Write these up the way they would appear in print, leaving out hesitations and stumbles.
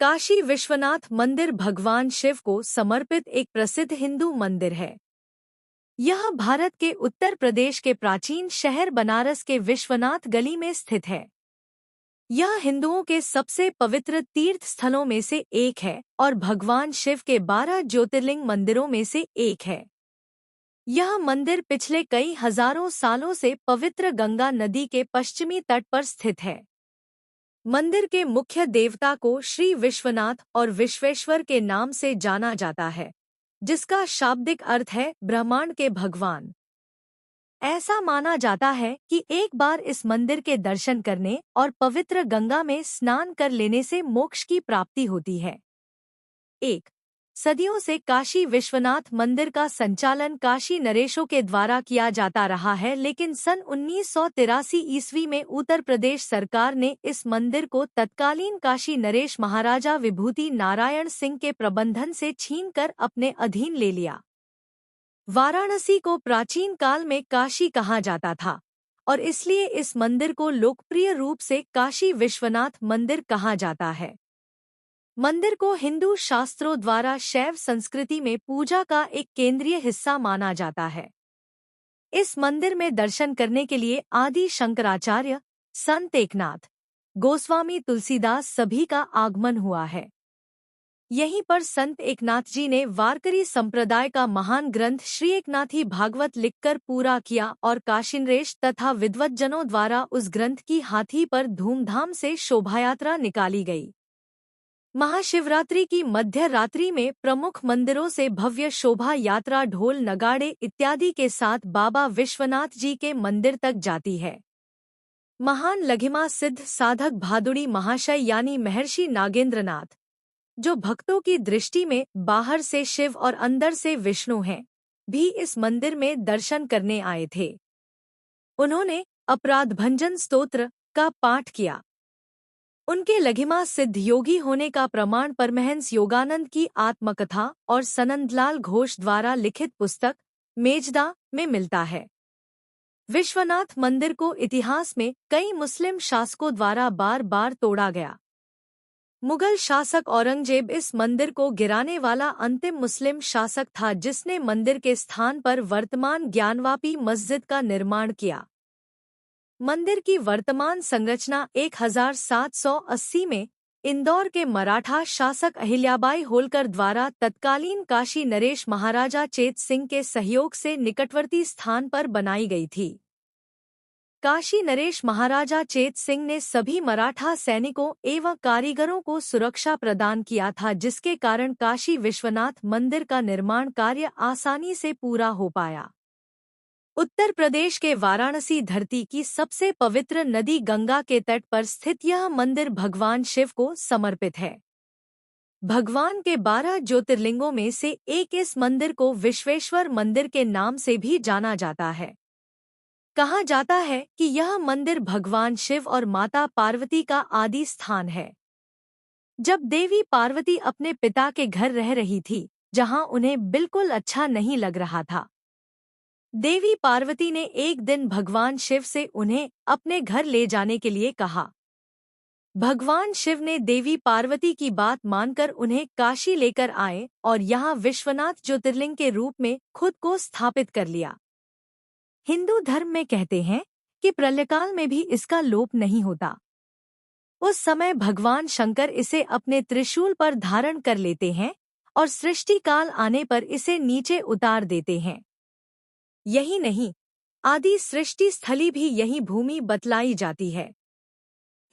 काशी विश्वनाथ मंदिर भगवान शिव को समर्पित एक प्रसिद्ध हिंदू मंदिर है। यह भारत के उत्तर प्रदेश के प्राचीन शहर बनारस के विश्वनाथ गली में स्थित है। यह हिंदुओं के सबसे पवित्र तीर्थ स्थलों में से एक है और भगवान शिव के 12 ज्योतिर्लिंग मंदिरों में से एक है। यह मंदिर पिछले कई हजारों सालों से पवित्र गंगा नदी के पश्चिमी तट पर स्थित है। मंदिर के मुख्य देवता को श्री विश्वनाथ और विश्वेश्वर के नाम से जाना जाता है, जिसका शाब्दिक अर्थ है ब्रह्मांड के भगवान। ऐसा माना जाता है कि एक बार इस मंदिर के दर्शन करने और पवित्र गंगा में स्नान कर लेने से मोक्ष की प्राप्ति होती है। सदियों से काशी विश्वनाथ मंदिर का संचालन काशी नरेशों के द्वारा किया जाता रहा है, लेकिन सन 1983 ईस्वी में उत्तर प्रदेश सरकार ने इस मंदिर को तत्कालीन काशी नरेश महाराजा विभूति नारायण सिंह के प्रबंधन से छीनकर अपने अधीन ले लिया। वाराणसी को प्राचीन काल में काशी कहा जाता था और इसलिए इस मंदिर को लोकप्रिय रूप से काशी विश्वनाथ मंदिर कहा जाता है। मंदिर को हिंदू शास्त्रों द्वारा शैव संस्कृति में पूजा का एक केंद्रीय हिस्सा माना जाता है। इस मंदिर में दर्शन करने के लिए आदि शंकराचार्य, संत एकनाथ गोस्वामी, तुलसीदास सभी का आगमन हुआ है। यहीं पर संत एकनाथ जी ने वारकरी संप्रदाय का महान ग्रंथ श्री एकनाथी भागवत लिखकर पूरा किया और काशीनरेश तथा विद्वज्जनों द्वारा उस ग्रंथ की हाथी पर धूमधाम से शोभायात्रा निकाली गई। महाशिवरात्रि की मध्य रात्रि में प्रमुख मंदिरों से भव्य शोभा यात्रा ढोल, नगाड़े इत्यादि के साथ बाबा विश्वनाथ जी के मंदिर तक जाती है। महान लघिमा सिद्ध साधक भादुड़ी महाशय यानी महर्षि नागेंद्रनाथ, जो भक्तों की दृष्टि में बाहर से शिव और अंदर से विष्णु हैं, भी इस मंदिर में दर्शन करने आए थे। उन्होंने अपराध भंजन स्तोत्र का पाठ किया। उनके लघिमा सिद्ध योगी होने का प्रमाण परमहंस योगानंद की आत्मकथा और सनंदलाल घोष द्वारा लिखित पुस्तक मेजदा में मिलता है। विश्वनाथ मंदिर को इतिहास में कई मुस्लिम शासकों द्वारा बार बार तोड़ा गया। मुगल शासक औरंगजेब इस मंदिर को गिराने वाला अंतिम मुस्लिम शासक था, जिसने मंदिर के स्थान पर वर्तमान ज्ञानवापी मस्जिद का निर्माण किया। मंदिर की वर्तमान संरचना 1780 में इंदौर के मराठा शासक अहिल्याबाई होलकर द्वारा तत्कालीन काशी नरेश महाराजा चेत सिंह के सहयोग से निकटवर्ती स्थान पर बनाई गई थी। काशी नरेश महाराजा चेत सिंह ने सभी मराठा सैनिकों एवं कारीगरों को सुरक्षा प्रदान किया था, जिसके कारण काशी विश्वनाथ मंदिर का निर्माण कार्य आसानी से पूरा हो पाया। उत्तर प्रदेश के वाराणसी धरती की सबसे पवित्र नदी गंगा के तट पर स्थित यह मंदिर भगवान शिव को समर्पित है। भगवान के 12 ज्योतिर्लिंगों में से एक इस मंदिर को विश्वेश्वर मंदिर के नाम से भी जाना जाता है। कहा जाता है कि यह मंदिर भगवान शिव और माता पार्वती का आदि स्थान है। जब देवी पार्वती अपने पिता के घर रह रही थी, जहां उन्हें बिल्कुल अच्छा नहीं लग रहा था, देवी पार्वती ने एक दिन भगवान शिव से उन्हें अपने घर ले जाने के लिए कहा। भगवान शिव ने देवी पार्वती की बात मानकर उन्हें काशी लेकर आए और यहाँ विश्वनाथ ज्योतिर्लिंग के रूप में खुद को स्थापित कर लिया। हिंदू धर्म में कहते हैं कि प्रलयकाल में भी इसका लोप नहीं होता। उस समय भगवान शंकर इसे अपने त्रिशूल पर धारण कर लेते हैं और सृष्टि काल आने पर इसे नीचे उतार देते हैं। यही नहीं, आदि सृष्टि स्थली भी यही भूमि बतलाई जाती है।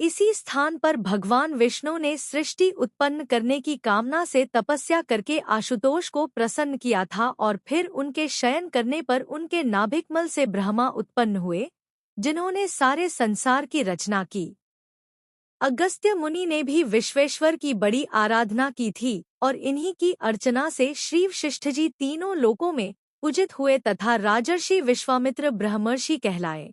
इसी स्थान पर भगवान विष्णु ने सृष्टि उत्पन्न करने की कामना से तपस्या करके आशुतोष को प्रसन्न किया था और फिर उनके शयन करने पर उनके नाभिकमल से ब्रह्मा उत्पन्न हुए, जिन्होंने सारे संसार की रचना की। अगस्त्य मुनि ने भी विश्वेश्वर की बड़ी आराधना की थी और इन्हीं की अर्चना से श्री वशिष्ठ जी तीनों लोकों में पूजित हुए तथा राजर्षि विश्वामित्र ब्रह्मर्षि कहलाए।